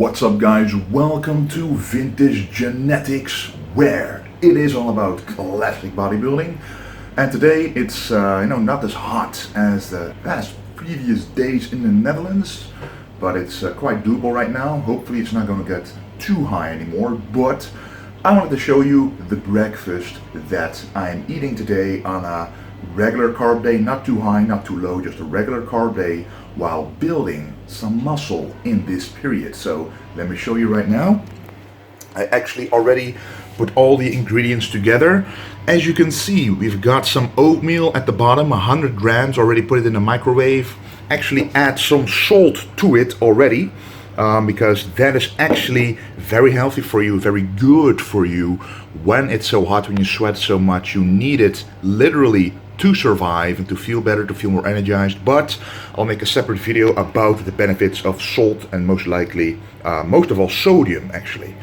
What's up guys, welcome to Vintage Genetics, where it is all about classic bodybuilding. And today it's not as hot as the past previous days in the Netherlands, but it's quite doable right now. Hopefully it's not going to get too high anymore, but I wanted to show you the breakfast that I'm eating today on a regular carb day, not too high, not too low, just a regular carb day, while building some muscle in this period. So let me show you right now. I actually already put all the ingredients together. As you can see, we've got some oatmeal at the bottom, 100 grams, already put it in the microwave. Actually add some salt to it already, because that is actually very healthy for you, very good for you. When it's so hot, when you sweat so much, you need it literally to survive and to feel better, to feel more energized. But I'll make a separate video about the benefits of salt and most likely, most of all, sodium actually.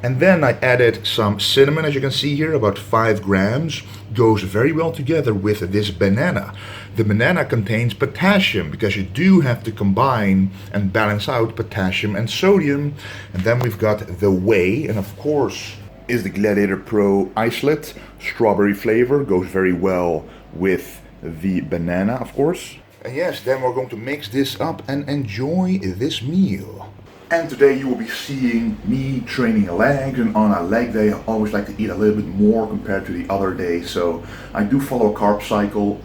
And then I added some cinnamon, as you can see here, about 5 grams. Goes very well together with this banana. The banana contains potassium, because you do have to combine and balance out potassium and sodium. And then we've got the whey, and of course is the Gladiator Pro isolate. Strawberry flavor, goes very well with the banana, of course. And yes, then we're going to mix this up and enjoy this meal. And today you will be seeing me training legs, and on a leg day I always like to eat a little bit more compared to the other day. So I do follow a carb cycle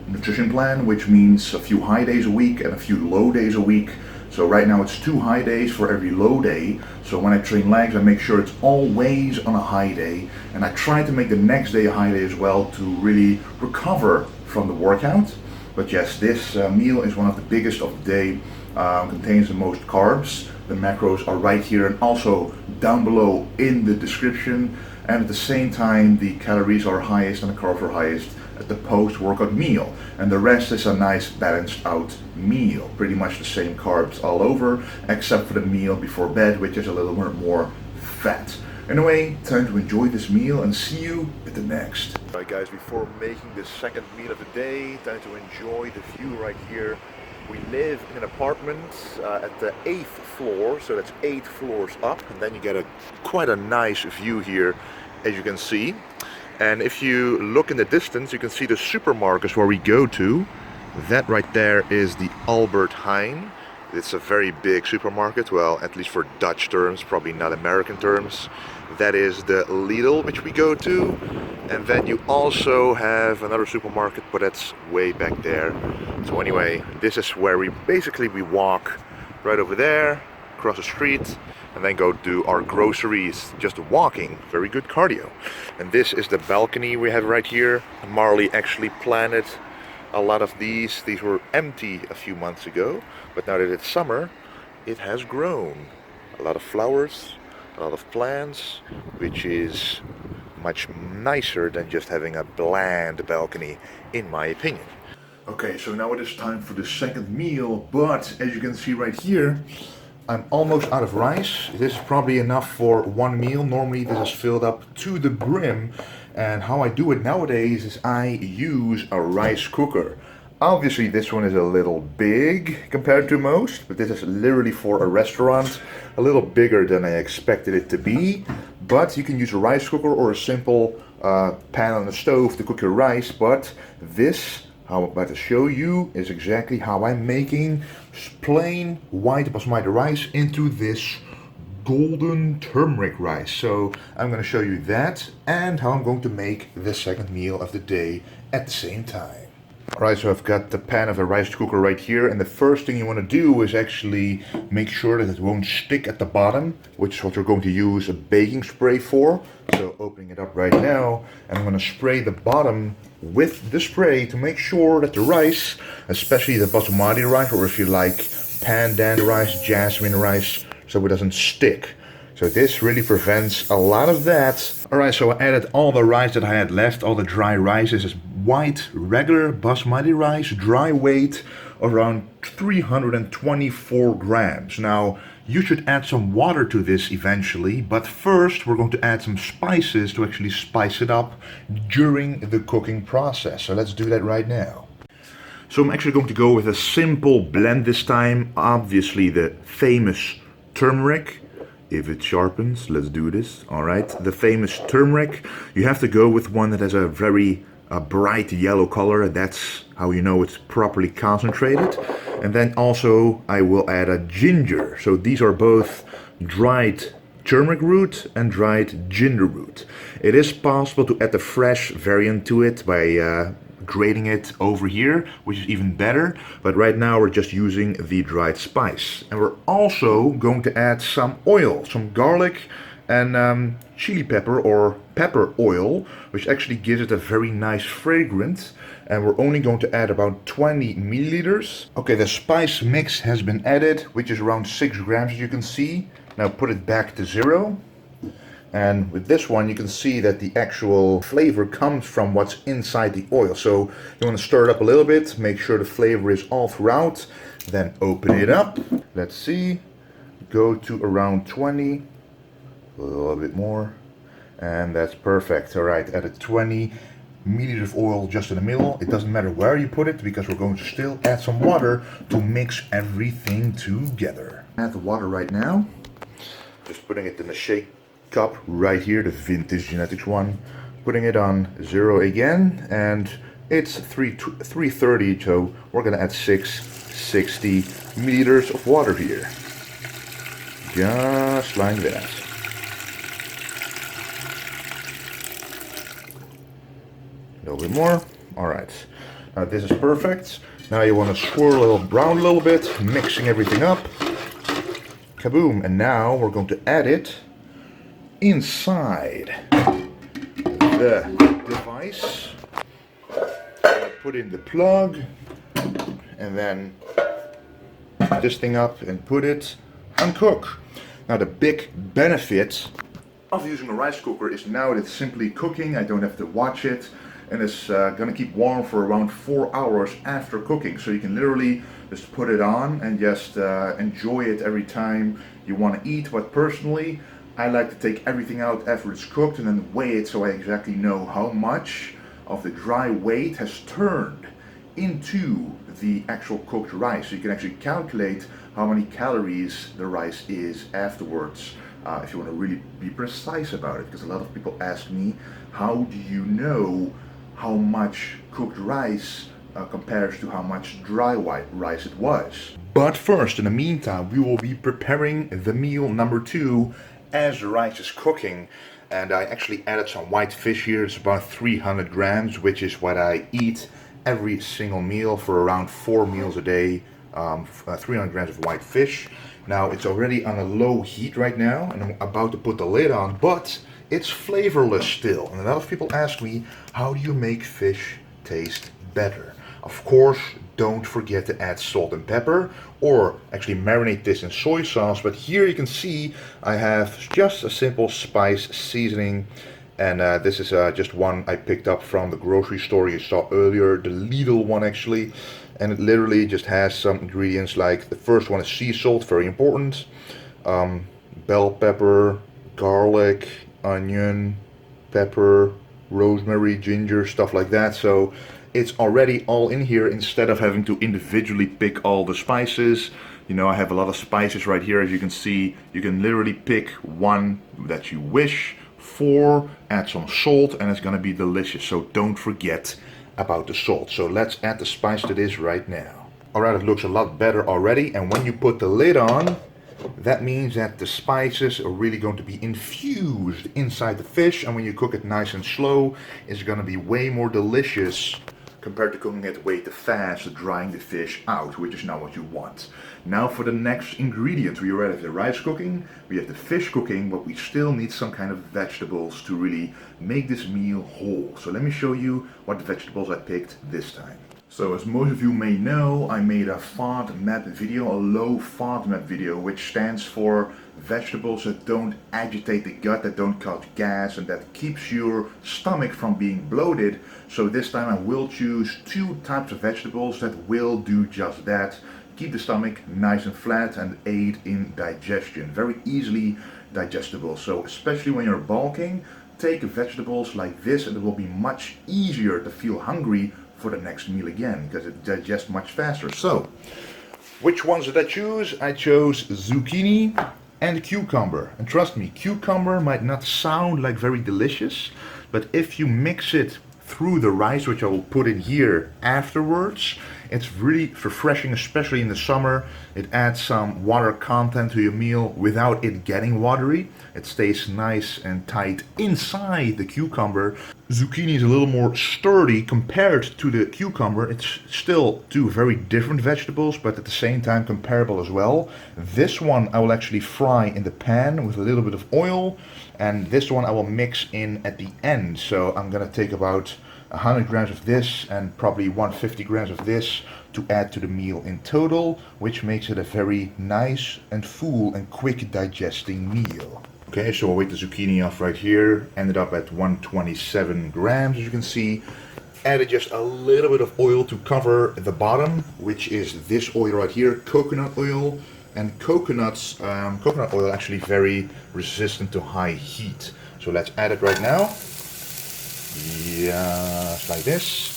nutrition plan, which means a few high days a week and a few low days a week. So right now it's 2 high days for every low day. So when I train legs, I make sure it's always on a high day, and I try to make the next day a high day as well to really recover from the workout. But yes, this meal is one of the biggest of the day. Contains the most carbs. The macros are right here and also down below in the description. And at the same time, the calories are highest and the carbs are highest at the post-workout meal. And the rest is a nice balanced out meal. Pretty much the same carbs all over, except for the meal before bed, which is a little bit more fat. Anyway, time to enjoy this meal and see you at the next. Alright guys, before making the second meal of the day, time to enjoy the view right here. We live in an apartment at the 8th floor, so that's 8 floors up, and then you get quite a nice view here, as you can see. And if you look in the distance, you can see the supermarkets where we go to. That right there is the Albert Heijn. It's a very big supermarket, well, at least for Dutch terms, probably not American terms. That is the Lidl, which we go to. And then you also have another supermarket, but that's way back there. So anyway, this is where we walk right over there, across the street, and then go do our groceries, just walking. Very good cardio. And this is the balcony we have right here. Marley actually planted a lot of these. These were empty a few months ago, but now that it's summer, it has grown. A lot of flowers, a lot of plants, which is much nicer than just having a bland balcony, in my opinion. Okay, so now it is time for the second meal, but as you can see right here, I'm almost out of rice. This is probably enough for one meal. Normally this is filled up to the brim, and how I do it nowadays is I use a rice cooker. Obviously this one is a little big compared to most, but this is literally for a restaurant, a little bigger than I expected it to be. But you can use a rice cooker or a simple pan on the stove to cook your rice. But this, how I'm about to show you, is exactly how I'm making plain white basmati rice into this golden turmeric rice. So I'm going to show you that and how I'm going to make the second meal of the day at the same time. Alright, so I've got the pan of the rice cooker right here, and the first thing you want to do is actually make sure that it won't stick at the bottom, which is what we're going to use a baking spray for. So opening it up right now, and I'm going to spray the bottom with the spray to make sure that the rice, especially the basmati rice, or if you like pandan rice, jasmine rice, so it doesn't stick. So this really prevents a lot of that. Alright, so I added all the rice that I had left, all the dry rice. This is white, regular basmati rice, dry weight, around 324 grams. Now, you should add some water to this eventually, but first we're going to add some spices to actually spice it up during the cooking process. So let's do that right now. So I'm actually going to go with a simple blend this time. Obviously the famous turmeric. If it sharpens, let's do this. Alright, the famous turmeric. You have to go with one that has a very bright yellow color. That's how you know it's properly concentrated. And then also I will add a ginger. So these are both dried turmeric root and dried ginger root. It is possible to add the fresh variant to it by grating it over here, which is even better, but right now we're just using the dried spice. And we're also going to add some oil, some garlic and chili pepper or pepper oil, which actually gives it a very nice fragrance. And we're only going to add about 20 milliliters. Okay, the spice mix has been added, which is around 6 grams as you can see. Now put it back to 0. And with this one you can see that the actual flavor comes from what's inside the oil. So you want to stir it up a little bit, make sure the flavor is all throughout, then open it up. Let's see, go to around 20, a little bit more, and that's perfect. Alright, added 20 milliliters of oil just in the middle. It doesn't matter where you put it because we're going to still add some water to mix everything together. Add the water right now, just putting it in the shake cup right here, the Vintage Genetics one, putting it on 0 again, and it's 330, so we're gonna add 660 milliliters of water here, just like that. A little bit more. Alright, now this is perfect. Now you want to swirl it around a little bit, mixing everything up. Kaboom! And now we're going to add it inside the device. Put in the plug and then this thing up and put it on cook. Now the big benefit of using a rice cooker is now that it's simply cooking. I don't have to watch it, and it's gonna keep warm for around 4 hours after cooking. So you can literally just put it on and just enjoy it every time you want to eat. But personally, I like to take everything out after it's cooked and then weigh it so I exactly know how much of the dry weight has turned into the actual cooked rice. So you can actually calculate how many calories the rice is afterwards, if you want to really be precise about it. Because a lot of people ask me, how do you know how much cooked rice compares to how much dry white rice it was? But first, in the meantime, we will be preparing the meal number 2 as the rice is cooking. And I actually added some white fish here. It's about 300 grams, which is what I eat every single meal for around 4 meals a day. 300 grams of white fish. Now it's already on a low heat right now, and I'm about to put the lid on, but it's flavorless still. And a lot of people ask me, how do you make fish taste better? Of course, don't forget to add salt and pepper, or actually marinate this in soy sauce. But here you can see I have just a simple spice seasoning, and this is just one I picked up from the grocery store you saw earlier, the Lidl one actually. And it literally just has some ingredients like, the first one is sea salt, very important, bell pepper, garlic, onion, pepper, rosemary, ginger, stuff like that. So it's already all in here instead of having to individually pick all the spices. You know, I have a lot of spices right here. As you can see, you can literally pick one that you wish for, add some salt, and it's gonna be delicious. So don't forget about the salt. So let's add the spice to this right now. Alright, it looks a lot better already, and when you put the lid on, that means that the spices are really going to be infused inside the fish, and when you cook it nice and slow, it's going to be way more delicious compared to cooking it way too fast, drying the fish out, which is not what you want. Now for the next ingredient. We already have the rice cooking, we have the fish cooking, but we still need some kind of vegetables to really make this meal whole. So let me show you what vegetables I picked this time. So as most of you may know, I made a FODMAP video, a low FODMAP video, which stands for vegetables that don't agitate the gut, that don't cause gas, and that keeps your stomach from being bloated. So this time I will choose 2 types of vegetables that will do just that. Keep the stomach nice and flat and aid in digestion. Very easily digestible. So especially when you're bulking, take vegetables like this and it will be much easier to feel hungry for the next meal again, because it digests much faster. So, which ones did I choose? I chose zucchini, and cucumber. And trust me, cucumber might not sound like very delicious, but if you mix it through the rice, which I will put in here afterwards, it's really refreshing, especially in the summer. It adds some water content to your meal without it getting watery. It stays nice and tight inside the cucumber. Zucchini is a little more sturdy compared to the cucumber. It's still two very different vegetables, but at the same time comparable as well. This one I will actually fry in the pan with a little bit of oil, and this one I will mix in at the end. So I'm gonna take about 100 grams of this and probably 150 grams of this to add to the meal in total, which makes it a very nice and full and quick digesting meal. Okay, so I'll weight the zucchini off right here. Ended up at 127 grams, as you can see. Added just a little bit of oil to cover the bottom, which is this oil right here, coconut oil. And coconut oil actually very resistant to high heat. So let's add it right now. Just like this.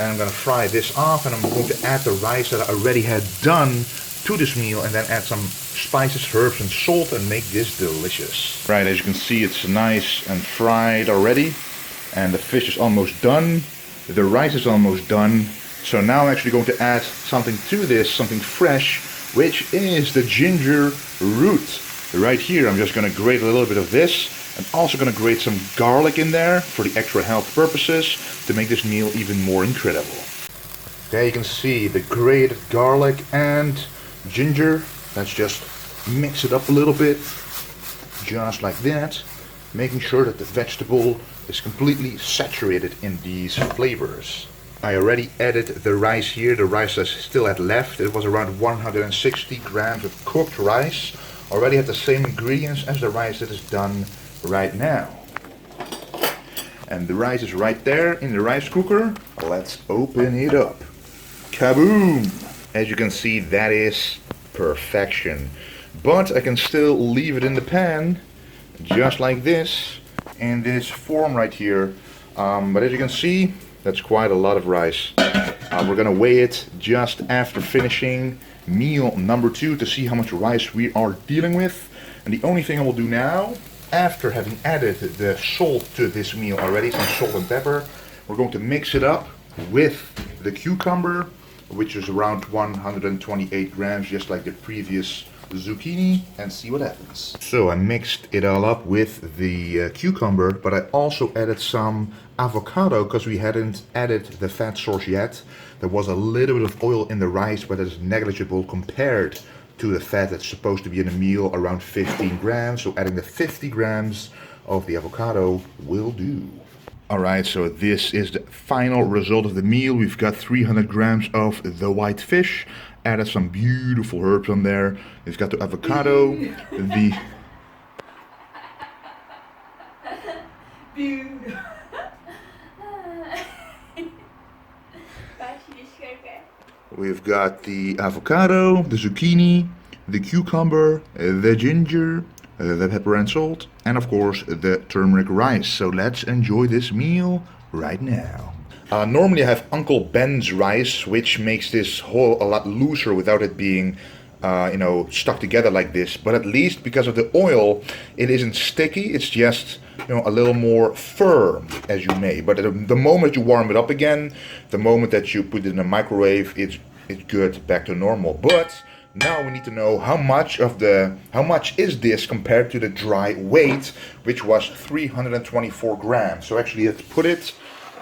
And I'm going to fry this off, and I'm going to add the rice that I already had done to this meal, and then add some spices, herbs and salt, and make this delicious. Right, as you can see, it's nice and fried already, and the fish is almost done. The rice is almost done. So now I'm actually going to add something to this, something fresh, which is the ginger root. Right here, I'm just going to grate a little bit of this. I'm also going to grate some garlic in there for the extra health purposes to make this meal even more incredible. Okay, you can see the grated garlic and ginger. Let's just mix it up a little bit, just like that, making sure that the vegetable is completely saturated in these flavors. I already added the rice here, the rice I still had left. It was around 160 grams of cooked rice. Already had the same ingredients as the rice that is done right now. And the rice is right there in the rice cooker. Let's open it up. Kaboom! As you can see, that is perfection. But I can still leave it in the pan, just like this, in this form right here. But as you can see, that's quite a lot of rice. We're gonna weigh it just after finishing meal number 2 to see how much rice we are dealing with. And the only thing I will do now, after having added the salt to this meal already, some salt and pepper, we're going to mix it up with the cucumber, which is around 128 grams, just like the previous zucchini, and see what happens. So I mixed it all up with the cucumber, but I also added some avocado because we hadn't added the fat source yet. There was a little bit of oil in the rice, but it's negligible compared to the fat that's supposed to be in a meal, around 15 grams. So adding the 50 grams of the avocado will do. Alright, so this is the final result of the meal. We've got 300 grams of the white fish, added some beautiful herbs on there. We've got the avocado, we've got the avocado, the zucchini, the cucumber, the ginger, the pepper and salt, and of course the turmeric rice. So let's enjoy this meal right now. Normally I have Uncle Ben's rice, which makes this whole a lot looser without it being stuck together like this. But at least because of the oil, it isn't sticky. It's just a little more firm, as you may. But the moment you warm it up again, the moment that you put it in a microwave, it's good, back to normal. But now we need to know how much is this compared to the dry weight, which was 324 grams. So actually let's put it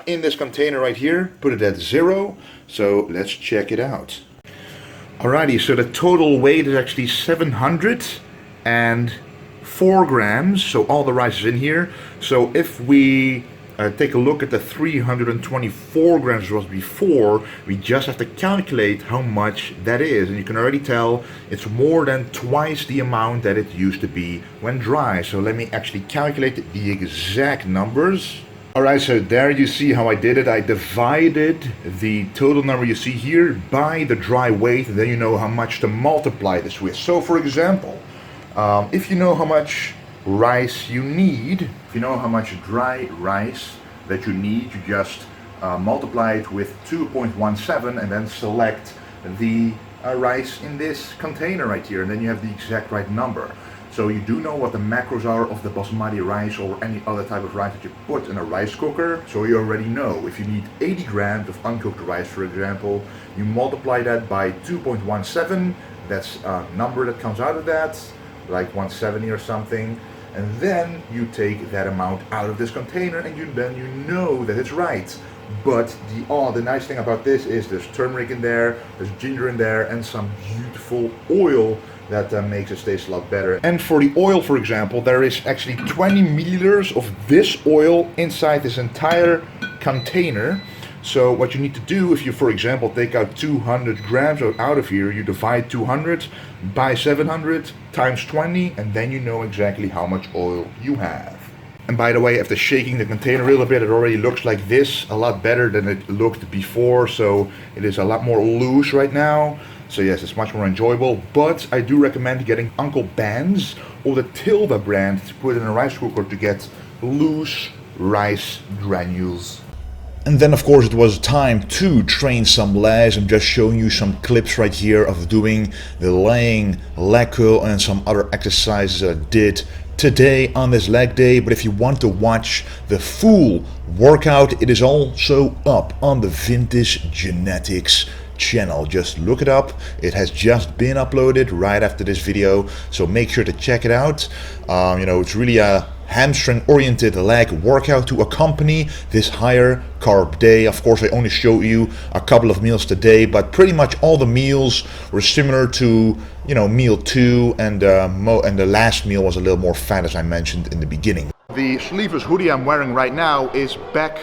in this container right here, put it at 0. So let's check it out. Alrighty, so the total weight is actually 704 grams. So all the rice is in here. So if we take a look at the 324 grams was before, we just have to calculate how much that is, and you can already tell it's more than twice the amount that it used to be when dry. So let me actually calculate the exact numbers. Alright, so there you see how I did it. I divided the total number you see here by the dry weight, and then you know how much to multiply this with. So for example, if you know how much rice you need, if you know how much dry rice that you need, you just multiply it with 2.17 and then select the rice in this container right here, and then you have the exact right number. So you do know what the macros are of the basmati rice or any other type of rice that you put in a rice cooker. So you already know if you need 80 grams of uncooked rice, for example, you multiply that by 2.17. That's a number that comes out of that, like 170 or something. And then you take that amount out of this container and you know that it's right. But the nice thing about this is there's turmeric in there, there's ginger in there, and some beautiful oil that makes it taste a lot better. And for the oil, for example, there is actually 20 milliliters of this oil inside this entire container. So what you need to do, if you, for example, take out 200 grams out of here, you divide 200 by 700 times 20, and then you know exactly how much oil you have. And by the way, after shaking the container a little bit, it already looks like this, a lot better than it looked before. So it is a lot more loose right now. So yes, it's much more enjoyable, but I do recommend getting Uncle Ben's or the Tilda brand to put in a rice cooker to get loose rice granules. And then of course it was time to train some legs. I'm just showing you some clips right here of doing the laying leg curl and some other exercises that I did today on this leg day. But if you want to watch the full workout, it is also up on the Vintage Genetics channel. Just look it up. It has just been uploaded right after this video, so make sure to check it out. It's really a hamstring oriented leg workout to accompany this higher carb day. Of course, I only showed you a couple of meals today, but pretty much all the meals were similar to meal 2, and the last meal was a little more fat, as I mentioned in the beginning. The sleeveless hoodie I'm wearing right now is back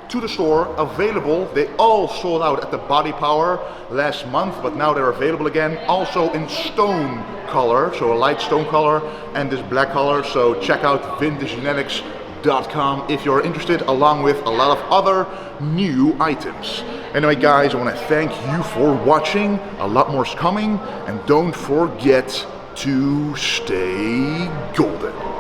to the store, available. They all sold out at the Body Power last month, but now they're available again, also in stone color, so a light stone color, and this black color. So check out vintagegenetics.com if you're interested, along with a lot of other new items. Anyway guys, I want to thank you for watching. A lot more is coming, and don't forget to stay golden.